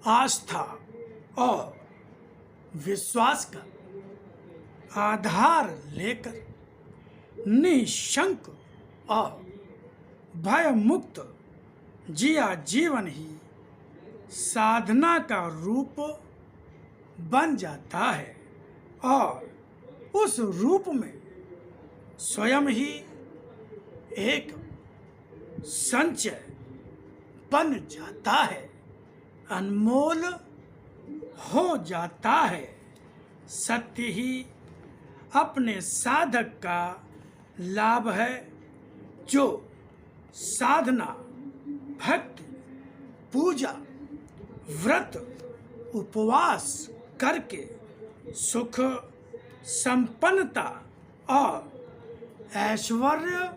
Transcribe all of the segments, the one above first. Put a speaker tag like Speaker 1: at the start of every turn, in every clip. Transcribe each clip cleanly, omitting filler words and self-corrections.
Speaker 1: आस्था और विश्वास का आधार लेकर निशंक और भय मुक्त जिया जीवन ही साधना का रूप बन जाता है और उस रूप में स्वयं ही एक संचय बन जाता है, अनमोल हो जाता है। सत्य ही अपने साधक का लाभ है, जो साधना, भक्ति, पूजा, व्रत, उपवास करके सुख, संपन्नता और ऐश्वर्य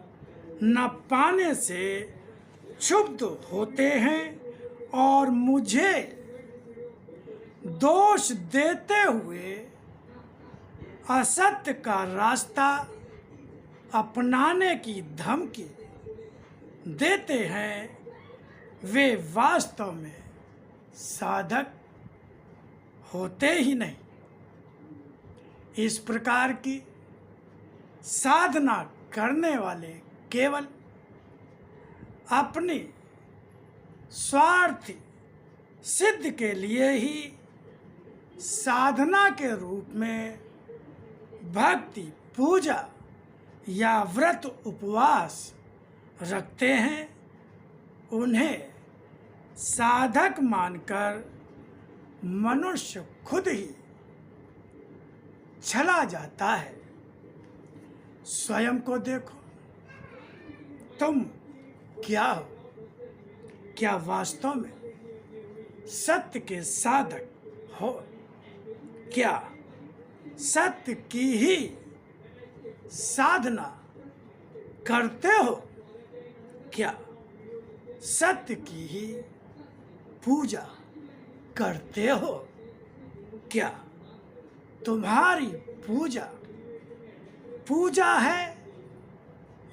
Speaker 1: न पाने से क्षुब्ध होते हैं और मुझे दोष देते हुए असत्य का रास्ता अपनाने की धमकी देते हैं, वे वास्तव में साधक होते ही नहीं। इस प्रकार की साधना करने वाले केवल अपनी स्वार्थी सिद्ध के लिए ही साधना के रूप में भक्ति, पूजा या व्रत, उपवास रखते हैं। उन्हें साधक मानकर मनुष्य खुद ही चला जाता है। स्वयं को देखो, तुम क्या हो? क्या वास्तव में सत्य के साधक हो? क्या सत्य की ही साधना करते हो? क्या सत्य की ही पूजा करते हो? क्या तुम्हारी पूजा है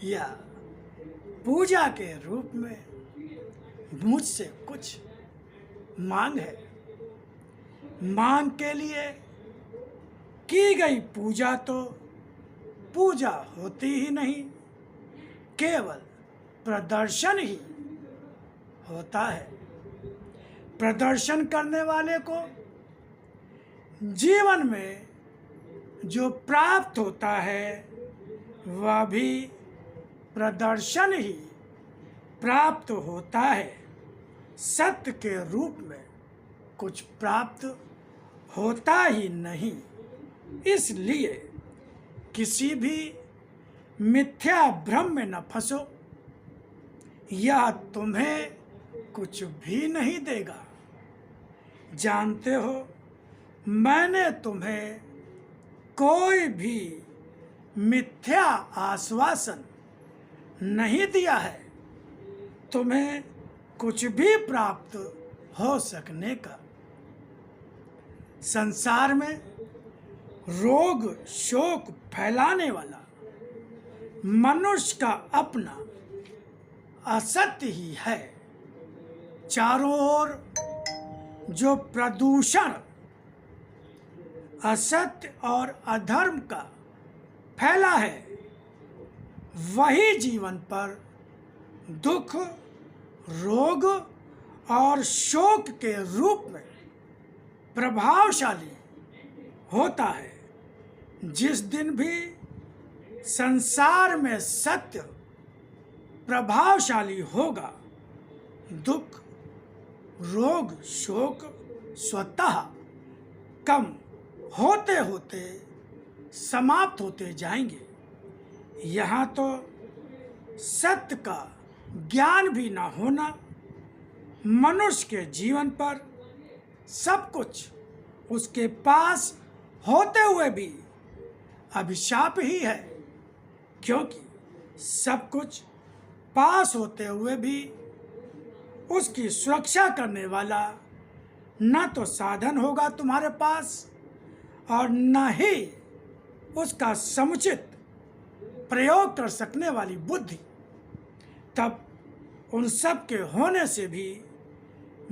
Speaker 1: या पूजा के रूप में मुझसे कुछ मांग है? मांग के लिए की गई पूजा तो पूजा होती ही नहीं, केवल प्रदर्शन ही होता है। प्रदर्शन करने वाले को जीवन में जो प्राप्त होता है वह भी प्रदर्शन ही प्राप्त होता है। सत्य के रूप में कुछ प्राप्त होता ही नहीं। इसलिए किसी भी मिथ्या भ्रम में न फंसो। यह तुम्हें कुछ भी नहीं देगा। जानते हो, मैंने तुम्हें कोई भी मिथ्या आश्वासन नहीं दिया है तुम्हें कुछ भी प्राप्त हो सकने का। संसार में रोग शोक फैलाने वाला मनुष्य का अपना असत्य ही है। चारों ओर जो प्रदूषण असत्य और अधर्म का फैला है, वही जीवन पर दुख, रोग और शोक के रूप में प्रभावशाली होता है। जिस दिन भी संसार में सत्य प्रभावशाली होगा, दुख, रोग, शोक स्वतः कम होते होते समाप्त होते जाएंगे। यहाँ तो सत्य का ज्ञान भी ना होना मनुष्य के जीवन पर सब कुछ उसके पास होते हुए भी अभिशाप ही है, क्योंकि सब कुछ पास होते हुए भी उसकी सुरक्षा करने वाला न तो साधन होगा तुम्हारे पास और न ही उसका समुचित प्रयोग कर सकने वाली बुद्धि। तब उन सब के होने से भी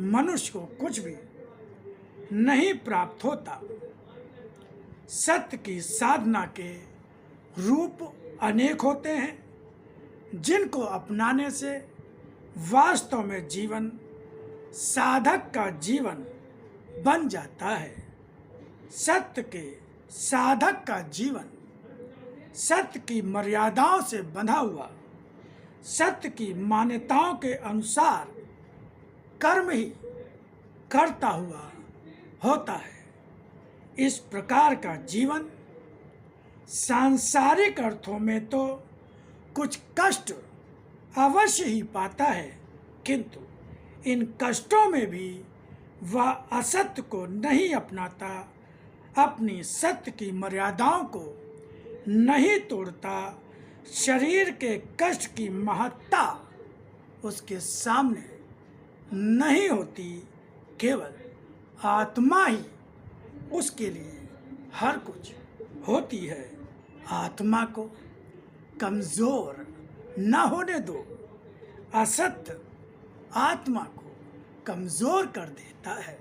Speaker 1: मनुष्य को कुछ भी नहीं प्राप्त होता। सत्य की साधना के रूप अनेक होते हैं, जिनको अपनाने से वास्तव में जीवन साधक का जीवन बन जाता है। सत्य के साधक का जीवन सत्य की मर्यादाओं से बंधा हुआ, सत्य की मान्यताओं के अनुसार कर्म ही करता हुआ होता है। इस प्रकार का जीवन सांसारिक अर्थों में तो कुछ कष्ट अवश्य ही पाता है, किंतु इन कष्टों में भी वह असत्य को नहीं अपनाता, अपनी सत्य की मर्यादाओं को नहीं तोड़ता। शरीर के कष्ट की महत्ता उसके सामने नहीं होती, केवल आत्मा ही उसके लिए हर कुछ होती है। आत्मा को कमज़ोर न होने दो। असत्य आत्मा को कमज़ोर कर देता है।